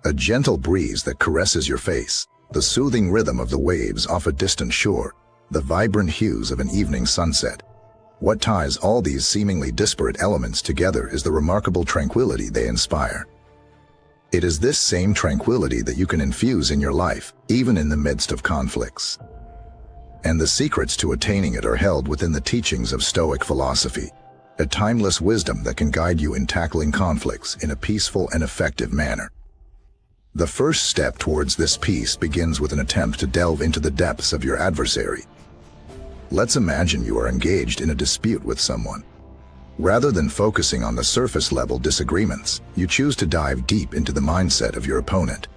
a gentle breeze that caresses your face, the soothing rhythm of the waves off a distant shore, the vibrant hues of an evening sunset. What ties all these seemingly disparate elements together is the remarkable tranquility they inspire. It is this same tranquility that you can infuse in your life, even in the midst of conflicts. And the secrets to attaining it are held within the teachings of Stoic philosophy, a timeless wisdom that can guide you in tackling conflicts in a peaceful and effective manner. The first step towards this peace begins with an attempt to delve into the depths of your adversary. Let's imagine you are engaged in a dispute with someone. Rather than focusing on the surface-level disagreements, you choose to dive deep into the mindset of your opponent.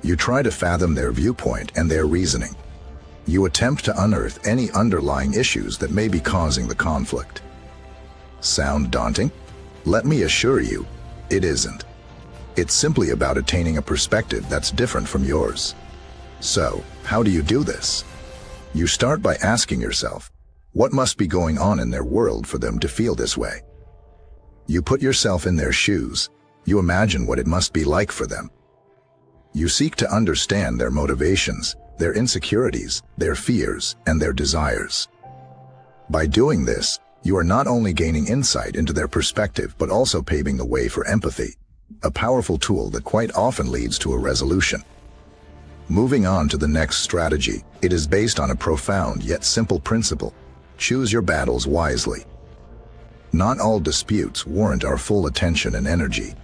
You try to fathom their viewpoint and their reasoning. You attempt to unearth any underlying issues that may be causing the conflict. Sound daunting? Let me assure you, it isn't. It's simply about attaining a perspective that's different from yours. So, how do you do this? You start by asking yourself, what must be going on in their world for them to feel this way? You put yourself in their shoes. You imagine what it must be like for them. You seek to understand their motivations, their insecurities, their fears, and their desires. By doing this, you are not only gaining insight into their perspective but also paving the way for empathy, a powerful tool that quite often leads to a resolution. Moving on to the next strategy, it is based on a profound yet simple principle: choose your battles wisely. Not all disputes warrant our full attention and energy.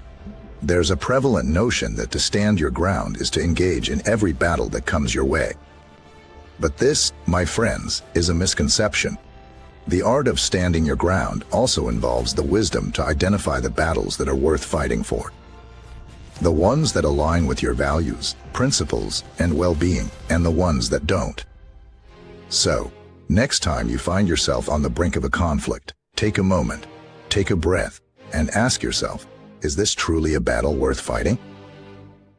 There's a prevalent notion that to stand your ground is to engage in every battle that comes your way. But this, my friends, is a misconception. The art of standing your ground also involves the wisdom to identify the battles that are worth fighting for. The ones that align with your values, principles, and well-being, and the ones that don't. So, next time you find yourself on the brink of a conflict, take a moment, take a breath, and ask yourself, is this truly a battle worth fighting?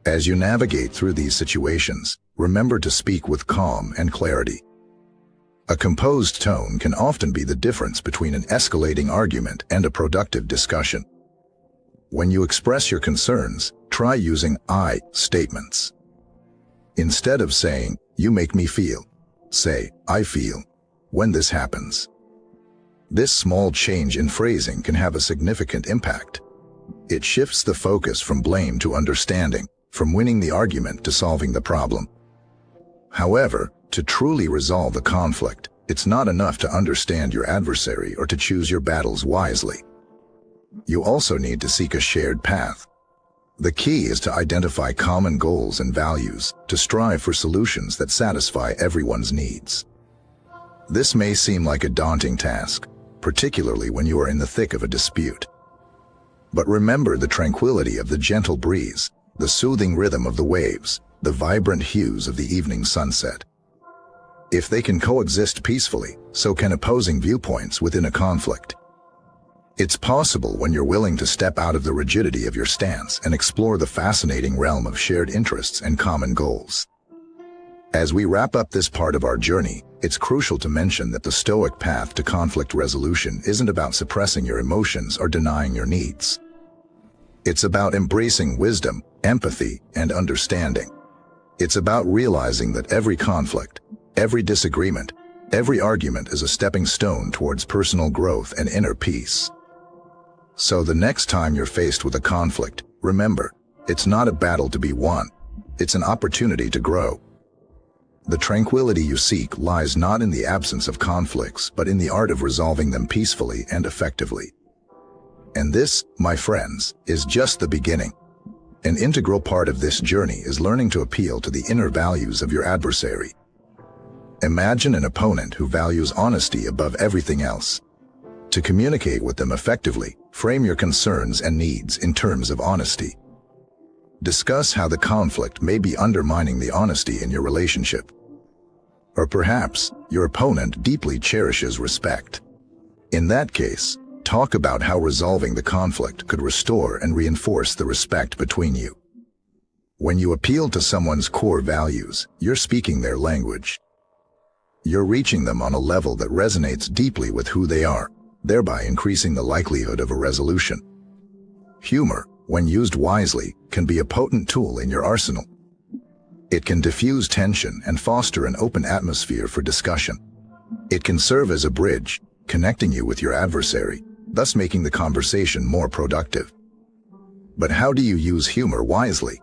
As you navigate through these situations, remember to speak with calm and clarity. A composed tone can often be the difference between an escalating argument and a productive discussion. When you express your concerns, try using I statements. Instead of saying, "You make me feel," say, "I feel," when this happens. This small change in phrasing can have a significant impact. It shifts the focus from blame to understanding, from winning the argument to solving the problem. However, to truly resolve a conflict, it's not enough to understand your adversary or to choose your battles wisely. You also need to seek a shared path. The key is to identify common goals and values, to strive for solutions that satisfy everyone's needs. This may seem like a daunting task, particularly when you are in the thick of a dispute. But remember the tranquility of the gentle breeze, the soothing rhythm of the waves, the vibrant hues of the evening sunset. If they can coexist peacefully, so can opposing viewpoints within a conflict. It's possible when you're willing to step out of the rigidity of your stance and explore the fascinating realm of shared interests and common goals. As we wrap up this part of our journey, it's crucial to mention that the Stoic path to conflict resolution isn't about suppressing your emotions or denying your needs. It's about embracing wisdom, empathy, and understanding. It's about realizing that every conflict, every disagreement, every argument is a stepping stone towards personal growth and inner peace. So the next time you're faced with a conflict, remember, it's not a battle to be won. It's an opportunity to grow. The tranquility you seek lies not in the absence of conflicts, but in the art of resolving them peacefully and effectively. And this, my friends, is just the beginning. An integral part of this journey is learning to appeal to the inner values of your adversary. Imagine an opponent who values honesty above everything else. To communicate with them effectively, frame your concerns and needs in terms of honesty. Discuss how the conflict may be undermining the honesty in your relationship. Or perhaps, your opponent deeply cherishes respect. In that case, talk about how resolving the conflict could restore and reinforce the respect between you. When you appeal to someone's core values, you're speaking their language. You're reaching them on a level that resonates deeply with who they are, thereby increasing the likelihood of a resolution. Humor, when used wisely, can be a potent tool in your arsenal. It can diffuse tension and foster an open atmosphere for discussion. It can serve as a bridge, connecting you with your adversary, thus making the conversation more productive. But how do you use humor wisely?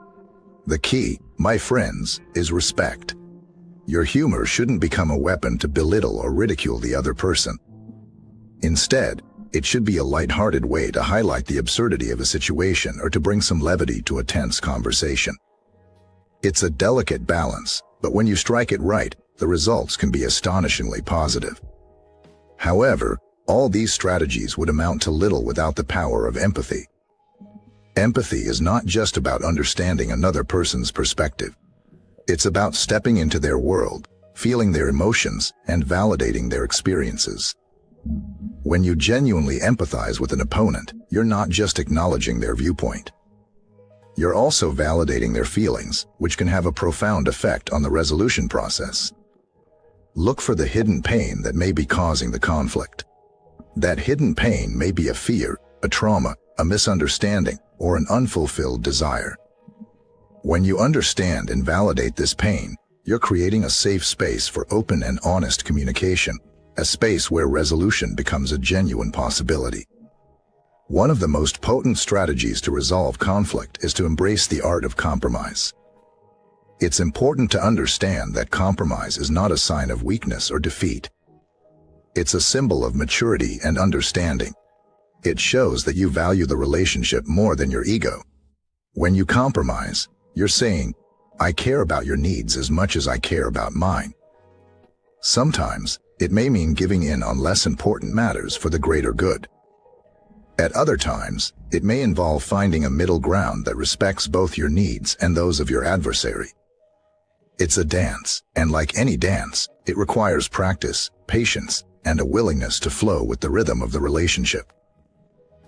The key, my friends, is respect. Your humor shouldn't become a weapon to belittle or ridicule the other person. Instead, it should be a light-hearted way to highlight the absurdity of a situation or to bring some levity to a tense conversation. It's a delicate balance, but when you strike it right, the results can be astonishingly positive. However, all these strategies would amount to little without the power of empathy. Empathy is not just about understanding another person's perspective. It's about stepping into their world, feeling their emotions, and validating their experiences. When you genuinely empathize with an opponent, you're not just acknowledging their viewpoint. You're also validating their feelings, which can have a profound effect on the resolution process. Look for the hidden pain that may be causing the conflict. That hidden pain may be a fear, a trauma, a misunderstanding, or an unfulfilled desire. When you understand and validate this pain, you're creating a safe space for open and honest communication, a space where resolution becomes a genuine possibility. One of the most potent strategies to resolve conflict is to embrace the art of compromise. It's important to understand that compromise is not a sign of weakness or defeat. It's a symbol of maturity and understanding. It shows that you value the relationship more than your ego. When you compromise, you're saying, I care about your needs as much as I care about mine. Sometimes, it may mean giving in on less important matters for the greater good. At other times, it may involve finding a middle ground that respects both your needs and those of your adversary. It's a dance, and like any dance, it requires practice, patience, and a willingness to flow with the rhythm of the relationship.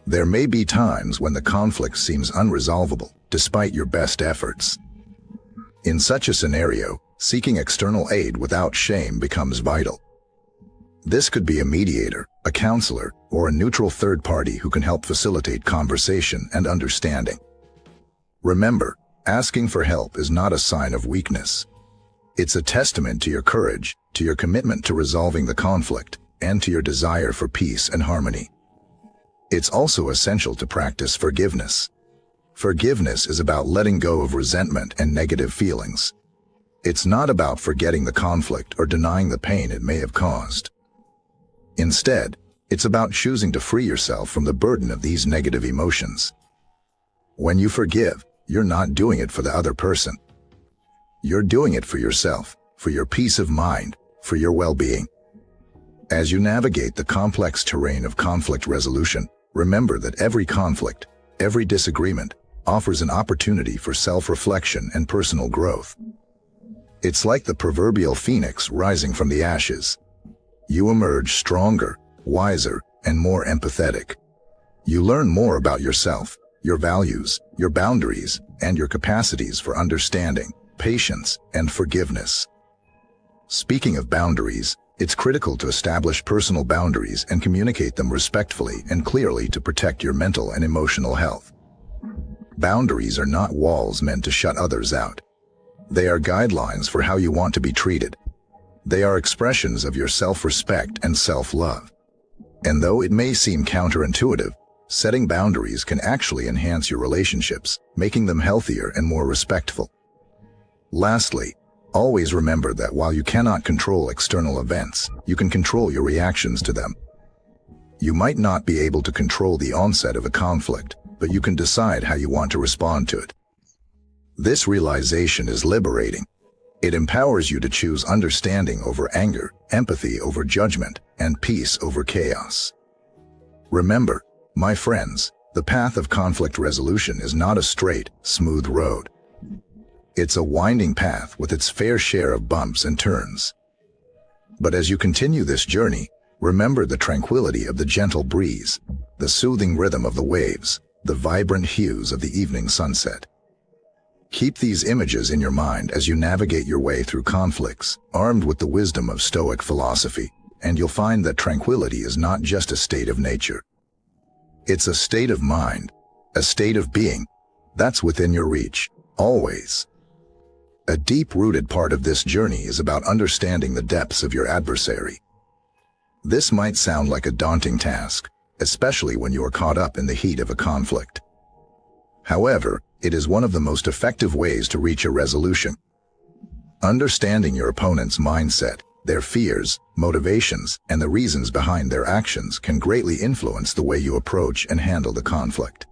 There may be times when the conflict seems unresolvable, despite your best efforts. In such a scenario, seeking external aid without shame becomes vital. This could be a mediator, a counselor, or a neutral third party who can help facilitate conversation and understanding. Remember, asking for help is not a sign of weakness. It's a testament to your courage, to your commitment to resolving the conflict, and to your desire for peace and harmony. It's also essential to practice forgiveness. Forgiveness is about letting go of resentment and negative feelings. It's not about forgetting the conflict or denying the pain it may have caused. Instead, it's about choosing to free yourself from the burden of these negative emotions. When you forgive, you're not doing it for the other person. You're doing it for yourself, for your peace of mind, for your well-being. As you navigate the complex terrain of conflict resolution, remember that every conflict, every disagreement, offers an opportunity for self-reflection and personal growth. It's like the proverbial phoenix rising from the ashes. You emerge stronger, wiser, and more empathetic. You learn more about yourself, your values, your boundaries, and your capacities for understanding, patience, and forgiveness. Speaking of boundaries, it's critical to establish personal boundaries and communicate them respectfully and clearly to protect your mental and emotional health. Boundaries are not walls meant to shut others out. They are guidelines for how you want to be treated. They are expressions of your self-respect and self-love. And though it may seem counterintuitive, setting boundaries can actually enhance your relationships, making them healthier and more respectful. Lastly, always remember that while you cannot control external events, you can control your reactions to them. You might not be able to control the onset of a conflict, but you can decide how you want to respond to it. This realization is liberating. It empowers you to choose understanding over anger, empathy over judgment, and peace over chaos. Remember, my friends, the path of conflict resolution is not a straight, smooth road. It's a winding path with its fair share of bumps and turns. But as you continue this journey, remember the tranquility of the gentle breeze, the soothing rhythm of the waves, the vibrant hues of the evening sunset. Keep these images in your mind as you navigate your way through conflicts, armed with the wisdom of Stoic philosophy, and you'll find that tranquility is not just a state of nature. It's a state of mind, a state of being that's within your reach, always. A deep-rooted part of this journey is about understanding the depths of your adversary. This might sound like a daunting task, especially when you are caught up in the heat of a conflict. However, it is one of the most effective ways to reach a resolution. Understanding your opponent's mindset, their fears, motivations, and the reasons behind their actions can greatly influence the way you approach and handle the conflict.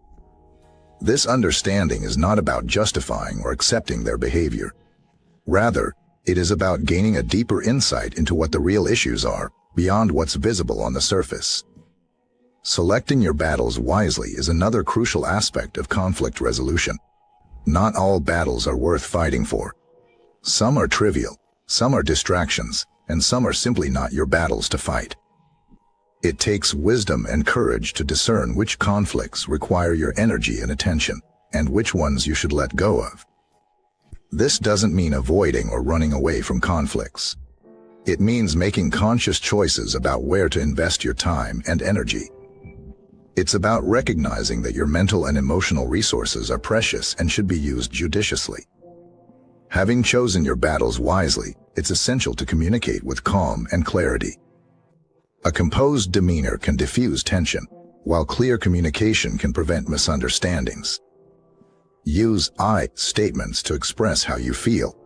This understanding is not about justifying or accepting their behavior. Rather, it is about gaining a deeper insight into what the real issues are, beyond what's visible on the surface. Selecting your battles wisely is another crucial aspect of conflict resolution. Not all battles are worth fighting for. Some are trivial, some are distractions, and some are simply not your battles to fight. It takes wisdom and courage to discern which conflicts require your energy and attention, and which ones you should let go of. This doesn't mean avoiding or running away from conflicts. It means making conscious choices about where to invest your time and energy. It's about recognizing that your mental and emotional resources are precious and should be used judiciously. Having chosen your battles wisely, it's essential to communicate with calm and clarity. A composed demeanor can diffuse tension, while clear communication can prevent misunderstandings. Use I statements to express how you feel.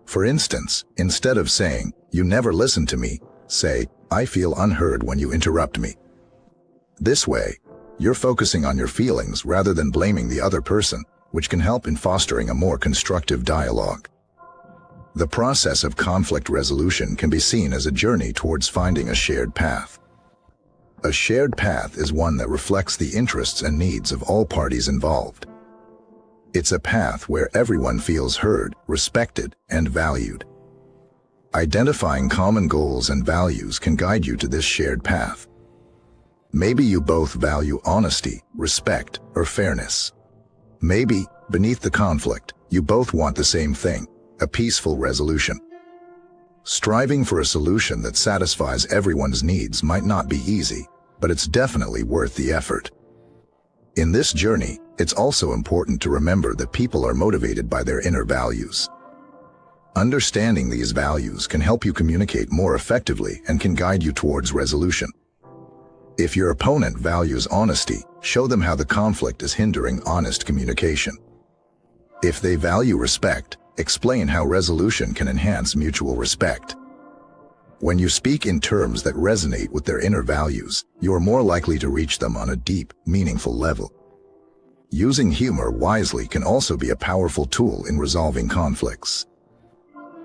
For instance, instead of saying, "You never listen to me," say, "I feel unheard when you interrupt me." This way, you're focusing on your feelings rather than blaming the other person, which can help in fostering a more constructive dialogue. The process of conflict resolution can be seen as a journey towards finding a shared path. A shared path is one that reflects the interests and needs of all parties involved. It's a path where everyone feels heard, respected, and valued. Identifying common goals and values can guide you to this shared path. Maybe you both value honesty, respect, or fairness. Maybe, beneath the conflict, you both want the same thing, a peaceful resolution. Striving for a solution that satisfies everyone's needs might not be easy, but it's definitely worth the effort. In this journey, it's also important to remember that people are motivated by their inner values. Understanding these values can help you communicate more effectively and can guide you towards resolution. If your opponent values honesty, show them how the conflict is hindering honest communication. If they value respect, explain how resolution can enhance mutual respect. When you speak in terms that resonate with their inner values, you are more likely to reach them on a deep, meaningful level. Using humor wisely can also be a powerful tool in resolving conflicts.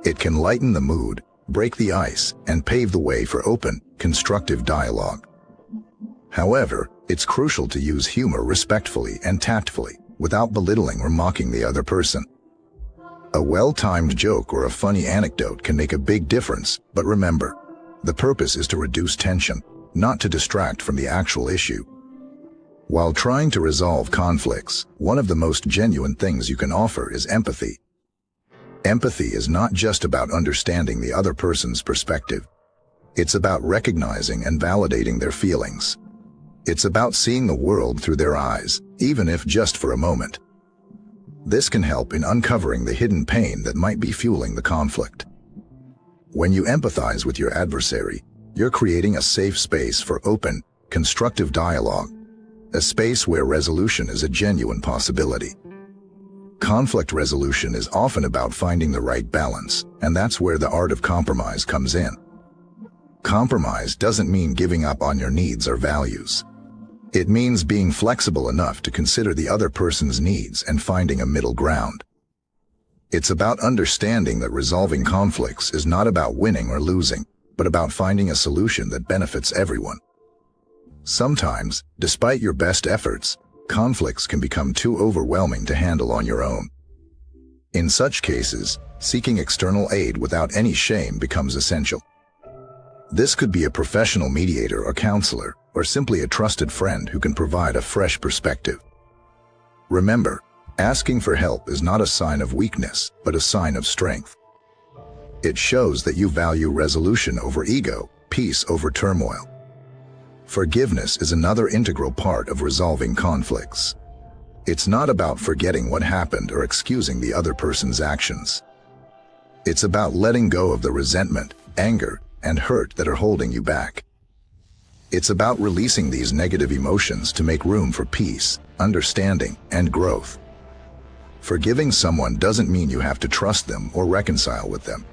It can lighten the mood, break the ice, and pave the way for open, constructive dialogue. However, it's crucial to use humor respectfully and tactfully, without belittling or mocking the other person. A well-timed joke or a funny anecdote can make a big difference, but remember, the purpose is to reduce tension, not to distract from the actual issue. While trying to resolve conflicts, one of the most genuine things you can offer is empathy. Empathy is not just about understanding the other person's perspective. It's about recognizing and validating their feelings. It's about seeing the world through their eyes, even if just for a moment. This can help in uncovering the hidden pain that might be fueling the conflict. When you empathize with your adversary, you're creating a safe space for open, constructive dialogue, a space where resolution is a genuine possibility. Conflict resolution is often about finding the right balance, and that's where the art of compromise comes in. Compromise doesn't mean giving up on your needs or values. It means being flexible enough to consider the other person's needs and finding a middle ground. It's about understanding that resolving conflicts is not about winning or losing, but about finding a solution that benefits everyone. Sometimes, despite your best efforts, conflicts can become too overwhelming to handle on your own. In such cases, seeking external aid without any shame becomes essential. This could be a professional mediator or counselor, or simply a trusted friend who can provide a fresh perspective. Remember, asking for help is not a sign of weakness, but a sign of strength. It shows that you value resolution over ego, peace over turmoil. Forgiveness is another integral part of resolving conflicts. It's not about forgetting what happened or excusing the other person's actions. It's about letting go of the resentment, anger, and hurt that are holding you back. It's about releasing these negative emotions to make room for peace, understanding, and growth. Forgiving someone doesn't mean you have to trust them or reconcile with them.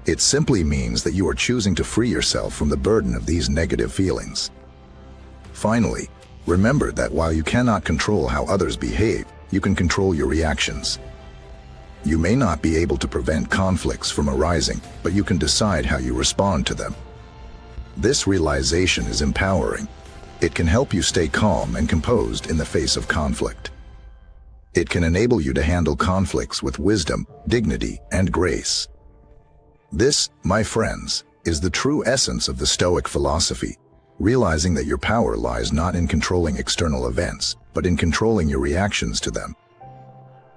It simply means that you are choosing to free yourself from the burden of these negative feelings. Finally, remember that while you cannot control how others behave, you can control your reactions. You may not be able to prevent conflicts from arising, but you can decide how you respond to them. This realization is empowering. It can help you stay calm and composed in the face of conflict. It can enable you to handle conflicts with wisdom, dignity, and grace. This, my friends, is the true essence of the Stoic philosophy, realizing that your power lies not in controlling external events, but in controlling your reactions to them.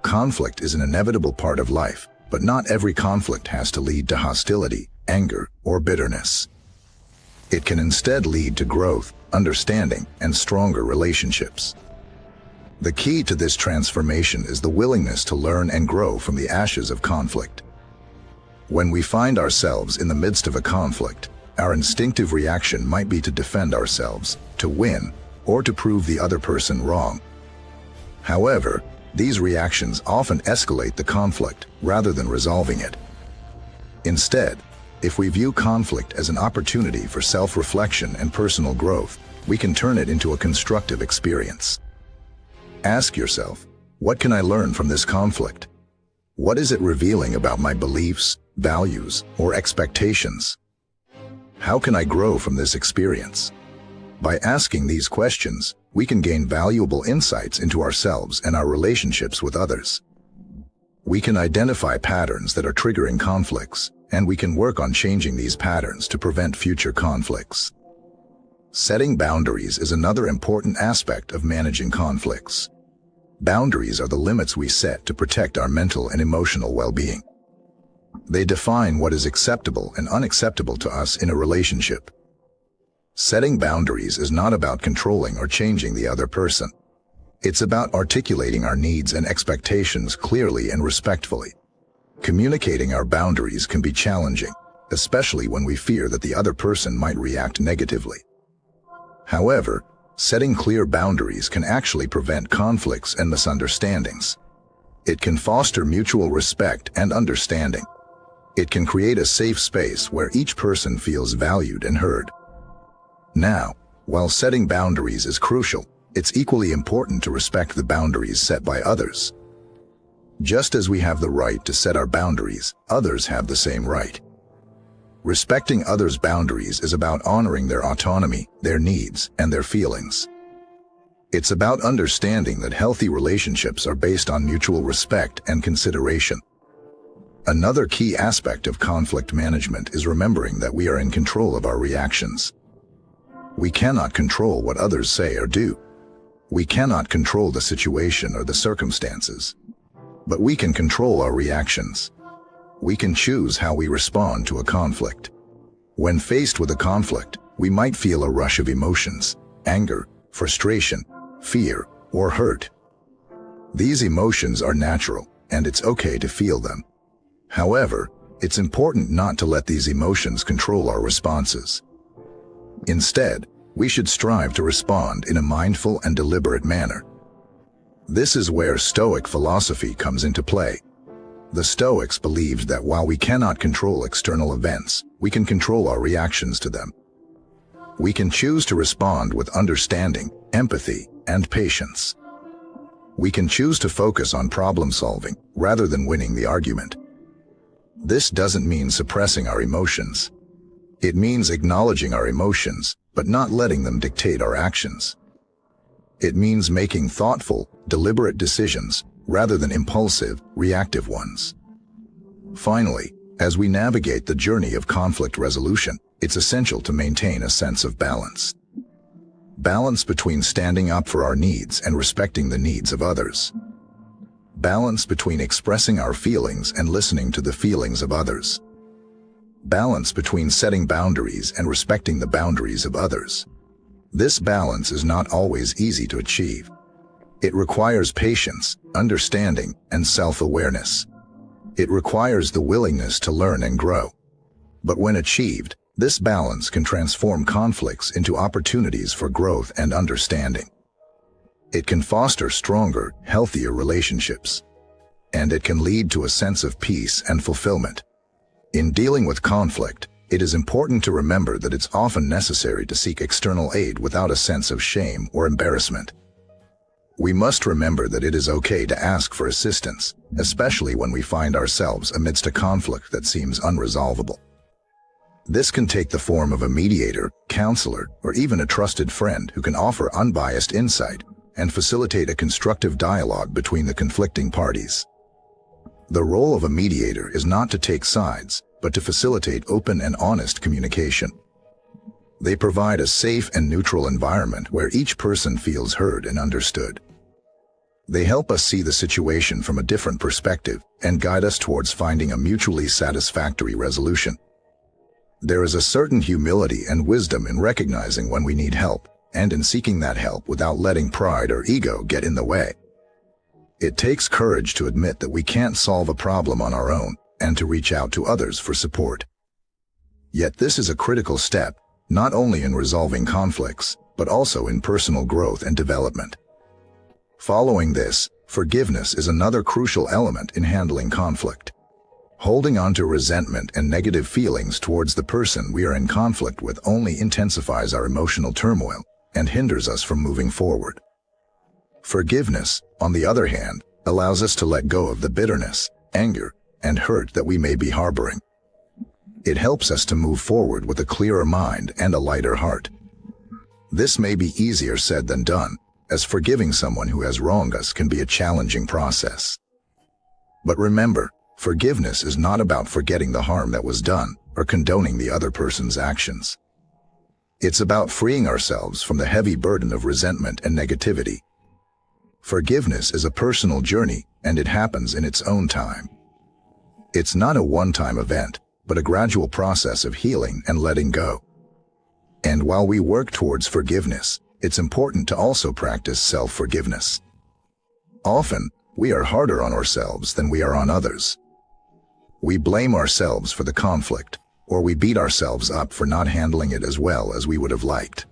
Conflict is an inevitable part of life, but not every conflict has to lead to hostility, anger, or bitterness. It can instead lead to growth, understanding, and stronger relationships. The key to this transformation is the willingness to learn and grow from the ashes of conflict. When we find ourselves in the midst of a conflict, our instinctive reaction might be to defend ourselves, to win, or to prove the other person wrong. However, these reactions often escalate the conflict rather than resolving it. Instead, if we view conflict as an opportunity for self-reflection and personal growth, we can turn it into a constructive experience. Ask yourself, what can I learn from this conflict? What is it revealing about my beliefs, values, or expectations? How can I grow from this experience? By asking these questions, we can gain valuable insights into ourselves and our relationships with others. We can identify patterns that are triggering conflicts, and we can work on changing these patterns to prevent future conflicts. Setting boundaries is another important aspect of managing conflicts. Boundaries are the limits we set to protect our mental and emotional well-being. They define what is acceptable and unacceptable to us in a relationship. Setting boundaries is not about controlling or changing the other person. It's about articulating our needs and expectations clearly and respectfully. Communicating our boundaries can be challenging, especially when we fear that the other person might react negatively. However, setting clear boundaries can actually prevent conflicts and misunderstandings. It can foster mutual respect and understanding. It can create a safe space where each person feels valued and heard. Now, while setting boundaries is crucial, it's equally important to respect the boundaries set by others. Just as we have the right to set our boundaries, others have the same right. Respecting others' boundaries is about honoring their autonomy, their needs, and their feelings. It's about understanding that healthy relationships are based on mutual respect and consideration. Another key aspect of conflict management is remembering that we are in control of our reactions. We cannot control what others say or do. We cannot control the situation or the circumstances. But we can control our reactions. We can choose how we respond to a conflict. When faced with a conflict, we might feel a rush of emotions, anger, frustration, fear, or hurt. These emotions are natural, and it's okay to feel them. However, it's important not to let these emotions control our responses. Instead, we should strive to respond in a mindful and deliberate manner. This is where Stoic philosophy comes into play. The Stoics believed that while we cannot control external events, we can control our reactions to them. We can choose to respond with understanding, empathy, and patience. We can choose to focus on problem solving rather than winning the argument. This doesn't mean suppressing our emotions. It means acknowledging our emotions, but not letting them dictate our actions. It means making thoughtful, deliberate decisions rather than impulsive, reactive ones. Finally, as we navigate the journey of conflict resolution, it's essential to maintain a sense of balance. Balance between standing up for our needs and respecting the needs of others. Balance between expressing our feelings and listening to the feelings of others. Balance between setting boundaries and respecting the boundaries of others. This balance is not always easy to achieve. It requires patience, understanding, and self-awareness. It requires the willingness to learn and grow. But when achieved, this balance can transform conflicts into opportunities for growth and understanding. It can foster stronger, healthier relationships. And it can lead to a sense of peace and fulfillment. In dealing with conflict, it is important to remember that it's often necessary to seek external aid without a sense of shame or embarrassment. We must remember that it is okay to ask for assistance, especially when we find ourselves amidst a conflict that seems unresolvable. This can take the form of a mediator, counselor, or even a trusted friend who can offer unbiased insight and facilitate a constructive dialogue between the conflicting parties. The role of a mediator is not to take sides, but to facilitate open and honest communication. They provide a safe and neutral environment where each person feels heard and understood. They help us see the situation from a different perspective and guide us towards finding a mutually satisfactory resolution. There is a certain humility and wisdom in recognizing when we need help, and in seeking that help without letting pride or ego get in the way. It takes courage to admit that we can't solve a problem on our own and to reach out to others for support. Yet this is a critical step, not only in resolving conflicts, but also in personal growth and development. Following this, forgiveness is another crucial element in handling conflict. Holding on to resentment and negative feelings towards the person we are in conflict with only intensifies our emotional turmoil and hinders us from moving forward. Forgiveness, on the other hand, allows us to let go of the bitterness, anger, and hurt that we may be harboring. It helps us to move forward with a clearer mind and a lighter heart. This may be easier said than done, as forgiving someone who has wronged us can be a challenging process. But remember, forgiveness is not about forgetting the harm that was done or condoning the other person's actions. It's about freeing ourselves from the heavy burden of resentment and negativity. Forgiveness is a personal journey, and it happens in its own time. It's not a one-time event, but a gradual process of healing and letting go. And while we work towards forgiveness, it's important to also practice self-forgiveness. Often, we are harder on ourselves than we are on others. We blame ourselves for the conflict, or we beat ourselves up for not handling it as well as we would have liked.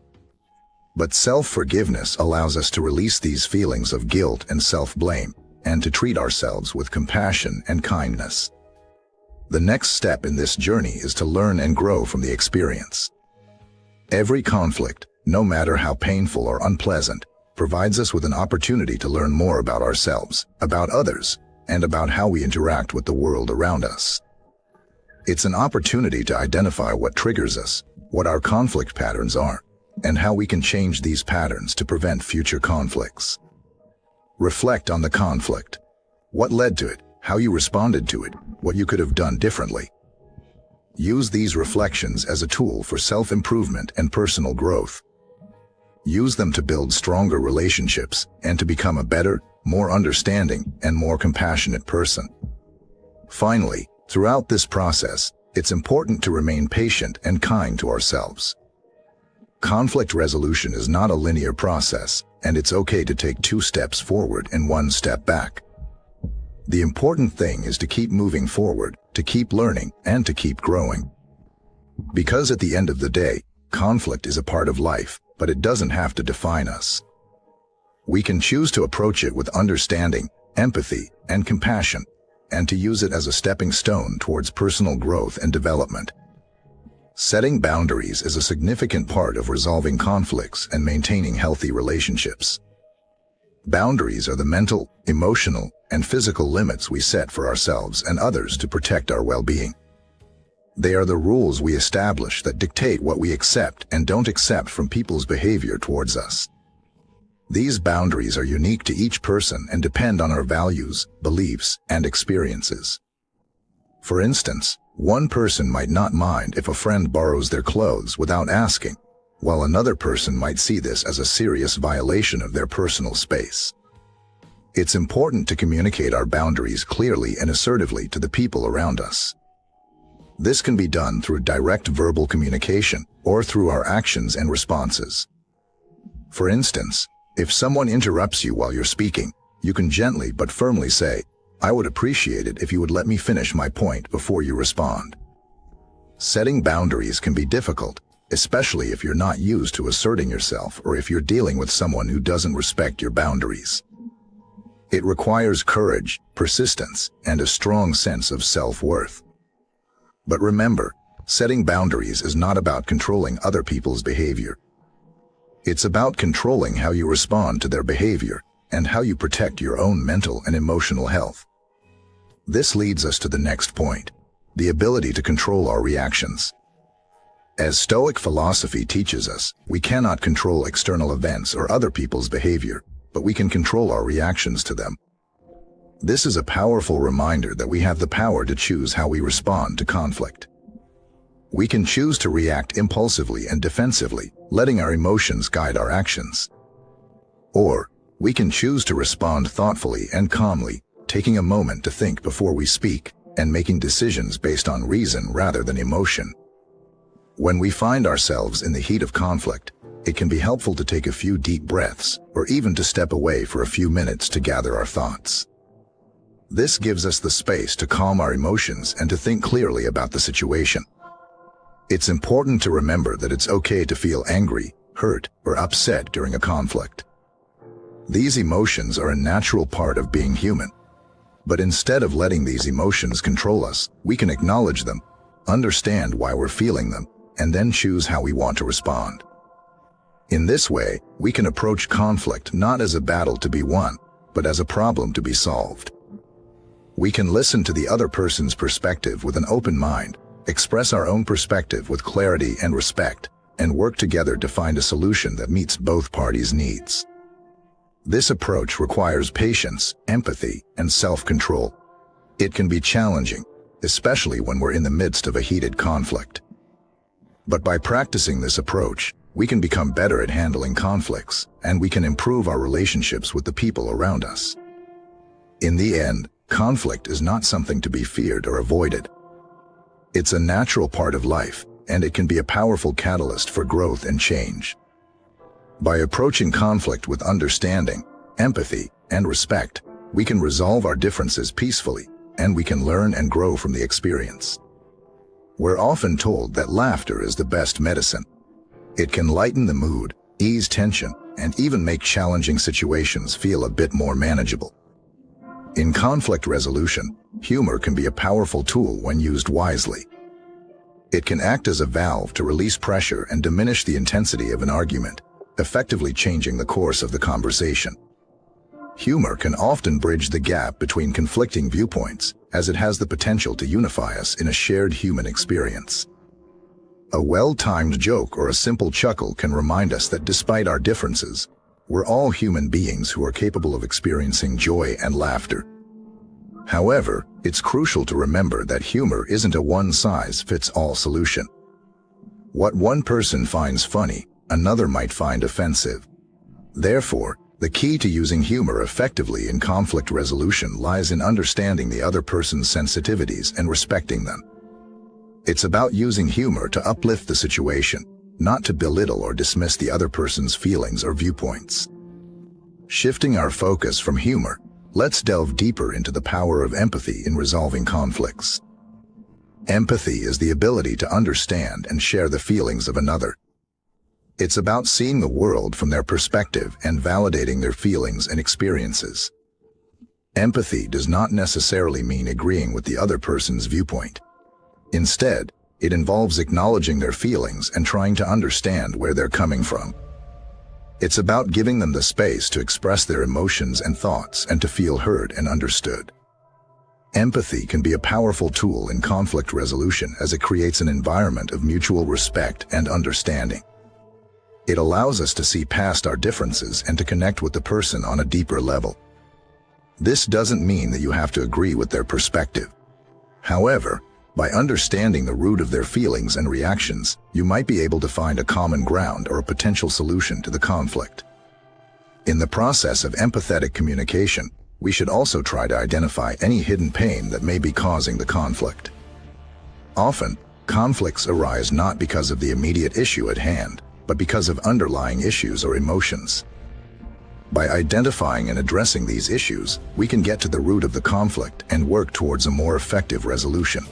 But self-forgiveness allows us to release these feelings of guilt and self-blame, and to treat ourselves with compassion and kindness. The next step in this journey is to learn and grow from the experience. Every conflict, no matter how painful or unpleasant, provides us with an opportunity to learn more about ourselves, about others, and about how we interact with the world around us. It's an opportunity to identify what triggers us, what our conflict patterns are, and how we can change these patterns to prevent future conflicts. Reflect on the conflict. What led to it, how you responded to it, what you could have done differently. Use these reflections as a tool for self-improvement and personal growth. Use them to build stronger relationships and to become a better, more understanding, and more compassionate person. Finally, throughout this process, it's important to remain patient and kind to ourselves. Conflict resolution is not a linear process, and it's okay to take 2 steps forward and 1 step back. The important thing is to keep moving forward, to keep learning, and to keep growing. Because at the end of the day, conflict is a part of life, but it doesn't have to define us. We can choose to approach it with understanding, empathy, and compassion, and to use it as a stepping stone towards personal growth and development. Setting boundaries is a significant part of resolving conflicts and maintaining healthy relationships. Boundaries are the mental, emotional, and physical limits we set for ourselves and others to protect our well-being. They are the rules we establish that dictate what we accept and don't accept from people's behavior towards us. These boundaries are unique to each person and depend on our values, beliefs, and experiences. For instance, one person might not mind if a friend borrows their clothes without asking, while another person might see this as a serious violation of their personal space. It's important to communicate our boundaries clearly and assertively to the people around us. This can be done through direct verbal communication or through our actions and responses. For instance, If someone interrupts you while you're speaking, you can gently but firmly say, "I would appreciate it if you would let me finish my point before you respond." Setting boundaries can be difficult, especially if you're not used to asserting yourself or if you're dealing with someone who doesn't respect your boundaries. It requires courage, persistence, and a strong sense of self-worth. But remember, setting boundaries is not about controlling other people's behavior. It's about controlling how you respond to their behavior and how you protect your own mental and emotional health. This leads us to the next point, the ability to control our reactions. As Stoic philosophy teaches us, we cannot control external events or other people's behavior, but we can control our reactions to them. This is a powerful reminder that we have the power to choose how we respond to conflict. We can choose to react impulsively and defensively, letting our emotions guide our actions. Or, we can choose to respond thoughtfully and calmly, taking a moment to think before we speak, and making decisions based on reason rather than emotion. When we find ourselves in the heat of conflict, it can be helpful to take a few deep breaths, or even to step away for a few minutes to gather our thoughts. This gives us the space to calm our emotions and to think clearly about the situation. It's important to remember that it's okay to feel angry, hurt, or upset during a conflict. These emotions are a natural part of being human. But instead of letting these emotions control us, we can acknowledge them, understand why we're feeling them, and then choose how we want to respond. In this way, we can approach conflict not as a battle to be won, but as a problem to be solved. We can listen to the other person's perspective with an open mind, express our own perspective with clarity and respect, and work together to find a solution that meets both parties' needs. This approach requires patience, empathy, and self-control. It can be challenging, especially when we're in the midst of a heated conflict. But by practicing this approach, we can become better at handling conflicts, and we can improve our relationships with the people around us. In the end, conflict is not something to be feared or avoided. It's a natural part of life, and it can be a powerful catalyst for growth and change. By approaching conflict with understanding, empathy, and respect, we can resolve our differences peacefully, and we can learn and grow from the experience. We're often told that laughter is the best medicine. It can lighten the mood, ease tension, and even make challenging situations feel a bit more manageable. In conflict resolution, humor can be a powerful tool when used wisely. It can act as a valve to release pressure and diminish the intensity of an argument, effectively changing the course of the conversation. Humor can often bridge the gap between conflicting viewpoints, as it has the potential to unify us in a shared human experience. A well-timed joke or a simple chuckle can remind us that despite our differences, we're all human beings who are capable of experiencing joy and laughter. However, it's crucial to remember that humor isn't a one-size-fits-all solution. What one person finds funny, another might find offensive. Therefore, the key to using humor effectively in conflict resolution lies in understanding the other person's sensitivities and respecting them. It's about using humor to uplift the situation, not to belittle or dismiss the other person's feelings or viewpoints. Shifting our focus from humor, let's delve deeper into the power of empathy in resolving conflicts. Empathy is the ability to understand and share the feelings of another. It's about seeing the world from their perspective and validating their feelings and experiences. Empathy does not necessarily mean agreeing with the other person's viewpoint. Instead, it involves acknowledging their feelings and trying to understand where they're coming from. It's about giving them the space to express their emotions and thoughts and to feel heard and understood. Empathy can be a powerful tool in conflict resolution as it creates an environment of mutual respect and understanding. It allows us to see past our differences and to connect with the person on a deeper level. This doesn't mean that you have to agree with their perspective. However, by understanding the root of their feelings and reactions, you might be able to find a common ground or a potential solution to the conflict. In the process of empathetic communication, we should also try to identify any hidden pain that may be causing the conflict. Often, conflicts arise not because of the immediate issue at hand, but because of underlying issues or emotions. By identifying and addressing these issues, we can get to the root of the conflict and work towards a more effective resolution.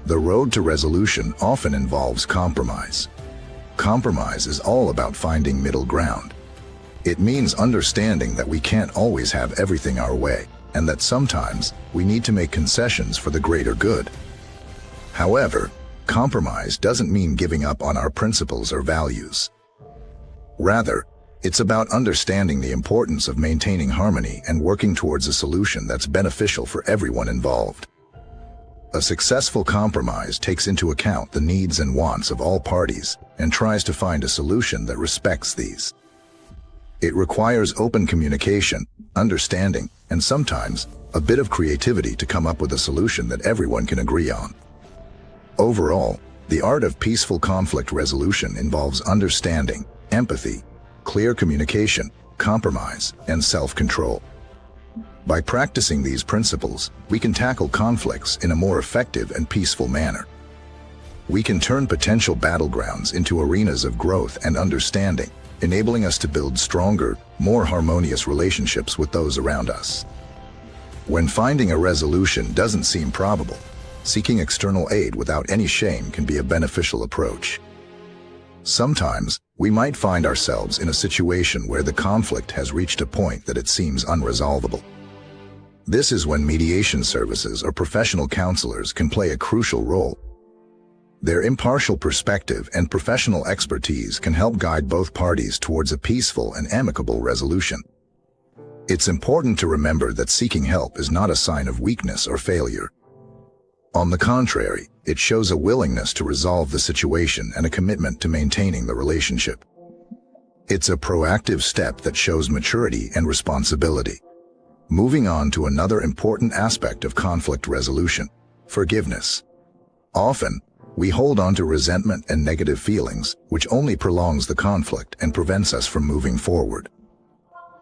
The road to resolution often involves compromise. Compromise is all about finding middle ground. It means understanding that we can't always have everything our way, and that sometimes we need to make concessions for the greater good. However, compromise doesn't mean giving up on our principles or values. Rather, it's about understanding the importance of maintaining harmony and working towards a solution that's beneficial for everyone involved. A successful compromise takes into account the needs and wants of all parties and tries to find a solution that respects these. It requires open communication, understanding, and sometimes a bit of creativity to come up with a solution that everyone can agree on. Overall, the art of peaceful conflict resolution involves understanding, empathy, clear communication, compromise, and self-control. By practicing these principles, we can tackle conflicts in a more effective and peaceful manner. We can turn potential battlegrounds into arenas of growth and understanding, enabling us to build stronger, more harmonious relationships with those around us. When finding a resolution doesn't seem probable, seeking external aid without any shame can be a beneficial approach. Sometimes, we might find ourselves in a situation where the conflict has reached a point that it seems unresolvable. This is when mediation services or professional counselors can play a crucial role. Their impartial perspective and professional expertise can help guide both parties towards a peaceful and amicable resolution. It's important to remember that seeking help is not a sign of weakness or failure. On the contrary, it shows a willingness to resolve the situation and a commitment to maintaining the relationship. It's a proactive step that shows maturity and responsibility. Moving on to another important aspect of conflict resolution, forgiveness. Often, we hold on to resentment and negative feelings, which only prolongs the conflict and prevents us from moving forward.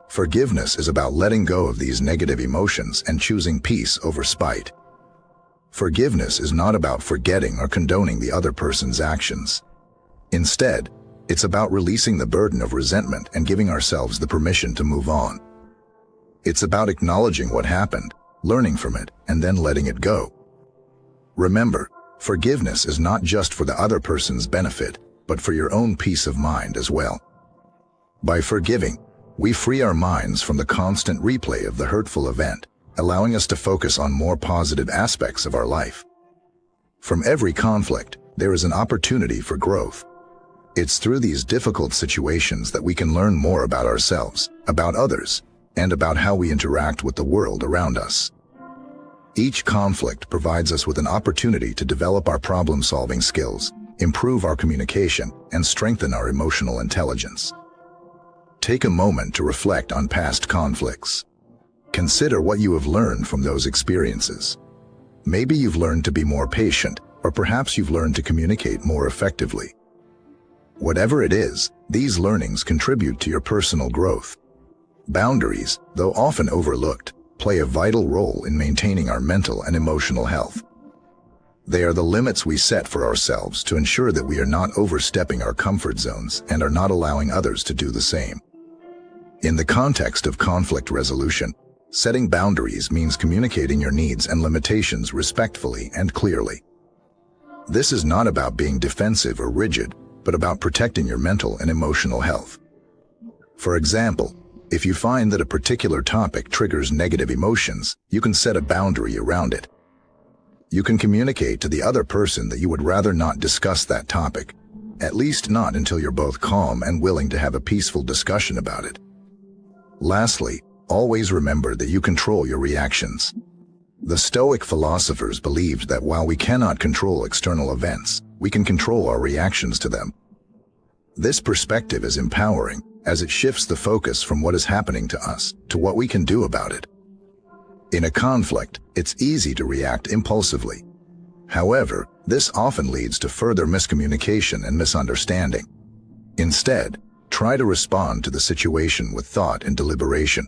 Forgiveness is about letting go of these negative emotions and choosing peace over spite. Forgiveness is not about forgetting or condoning the other person's actions. Instead, it's about releasing the burden of resentment and giving ourselves the permission to move on. It's about acknowledging what happened, learning from it, and then letting it go. Remember, forgiveness is not just for the other person's benefit, but for your own peace of mind as well. By forgiving, we free our minds from the constant replay of the hurtful event, allowing us to focus on more positive aspects of our life. From every conflict, there is an opportunity for growth. It's through these difficult situations that we can learn more about ourselves, about others, and about how we interact with the world around us. Each conflict provides us with an opportunity to develop our problem-solving skills, improve our communication, and strengthen our emotional intelligence. Take a moment to reflect on past conflicts. Consider what you have learned from those experiences. Maybe you've learned to be more patient, or perhaps you've learned to communicate more effectively. Whatever it is, these learnings contribute to your personal growth. Boundaries, though often overlooked, play a vital role in maintaining our mental and emotional health. They are the limits we set for ourselves to ensure that we are not overstepping our comfort zones and are not allowing others to do the same. In the context of conflict resolution, setting boundaries means communicating your needs and limitations respectfully and clearly. This is not about being defensive or rigid, but about protecting your mental and emotional health. For example, if you find that a particular topic triggers negative emotions, you can set a boundary around it. You can communicate to the other person that you would rather not discuss that topic, at least not until you're both calm and willing to have a peaceful discussion about it. Lastly, always remember that you control your reactions. The Stoic philosophers believed that while we cannot control external events, we can control our reactions to them. This perspective is empowering, as it shifts the focus from what is happening to us to what we can do about it. In a conflict, it's easy to react impulsively. However, this often leads to further miscommunication and misunderstanding. Instead, try to respond to the situation with thought and deliberation.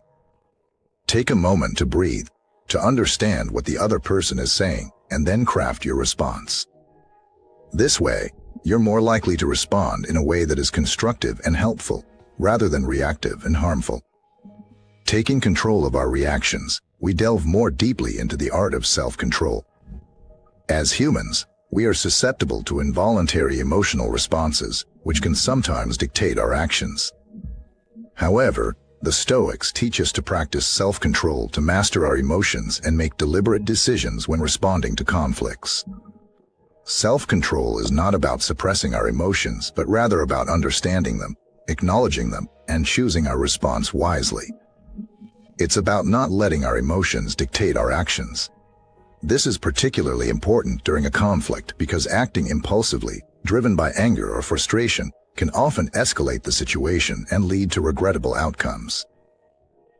Take a moment to breathe, to understand what the other person is saying, and then craft your response. This way, you're more likely to respond in a way that is constructive and helpful, rather than reactive and harmful. Taking control of our reactions, we delve more deeply into the art of self-control. As humans, we are susceptible to involuntary emotional responses, which can sometimes dictate our actions. However, the Stoics teach us to practice self-control to master our emotions and make deliberate decisions when responding to conflicts. Self-control is not about suppressing our emotions, but rather about understanding them, acknowledging them, and choosing our response wisely. It's about not letting our emotions dictate our actions. This is particularly important during a conflict because acting impulsively, driven by anger or frustration, can often escalate the situation and lead to regrettable outcomes.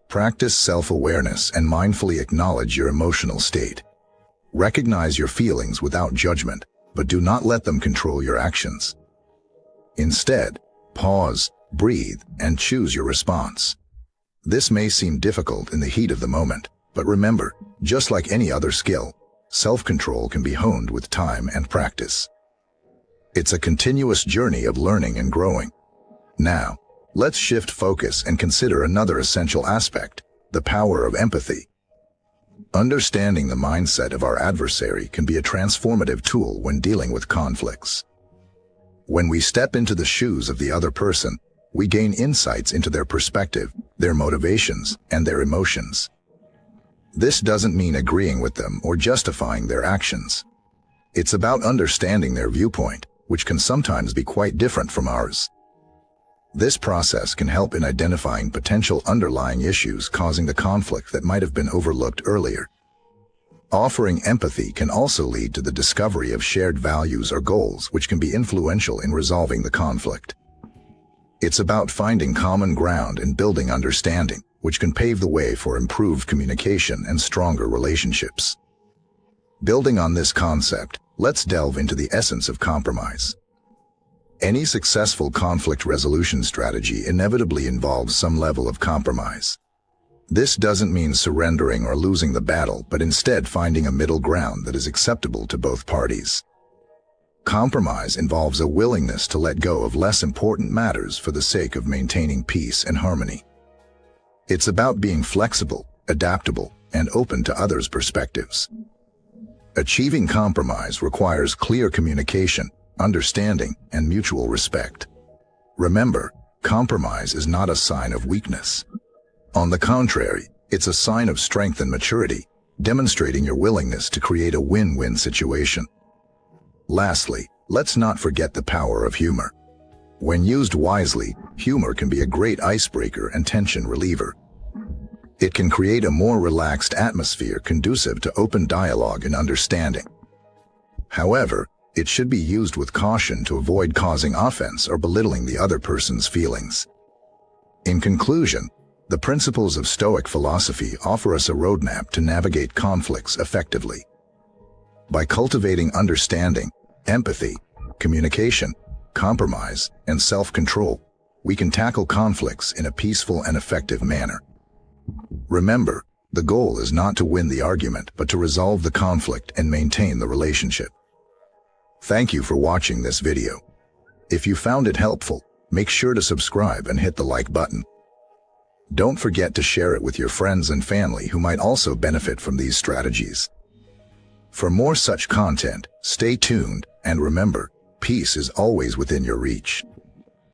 Practice self-awareness and mindfully acknowledge your emotional state. Recognize your feelings without judgment, but do not let them control your actions. Instead, pause, breathe, and choose your response. This may seem difficult in the heat of the moment, but remember, just like any other skill, self-control can be honed with time and practice. It's a continuous journey of learning and growing. Now, let's shift focus and consider another essential aspect, the power of empathy. Understanding the mindset of our adversary can be a transformative tool when dealing with conflicts. When we step into the shoes of the other person, we gain insights into their perspective, their motivations, and their emotions. This doesn't mean agreeing with them or justifying their actions. It's about understanding their viewpoint, which can sometimes be quite different from ours. This process can help in identifying potential underlying issues causing the conflict that might have been overlooked earlier. Offering empathy can also lead to the discovery of shared values or goals, which can be influential in resolving the conflict. It's about finding common ground and building understanding, which can pave the way for improved communication and stronger relationships. Building on this concept, let's delve into the essence of compromise. Any successful conflict resolution strategy inevitably involves some level of compromise. This doesn't mean surrendering or losing the battle, but instead finding a middle ground that is acceptable to both parties. Compromise involves a willingness to let go of less important matters for the sake of maintaining peace and harmony. It's about being flexible, adaptable, and open to others' perspectives. Achieving compromise requires clear communication, understanding, and mutual respect. Remember, compromise is not a sign of weakness. On the contrary, it's a sign of strength and maturity, demonstrating your willingness to create a win-win situation. Lastly, let's not forget the power of humor. When used wisely, humor can be a great icebreaker and tension reliever. It can create a more relaxed atmosphere conducive to open dialogue and understanding. However, it should be used with caution to avoid causing offense or belittling the other person's feelings. In conclusion, the principles of Stoic philosophy offer us a roadmap to navigate conflicts effectively. By cultivating understanding, empathy, communication, compromise, and self-control, we can tackle conflicts in a peaceful and effective manner. Remember, the goal is not to win the argument, but to resolve the conflict and maintain the relationship. Thank you for watching this video. If you found it helpful, make sure to subscribe and hit the like button. Don't forget to share it with your friends and family who might also benefit from these strategies. For more such content, stay tuned, and remember, peace is always within your reach.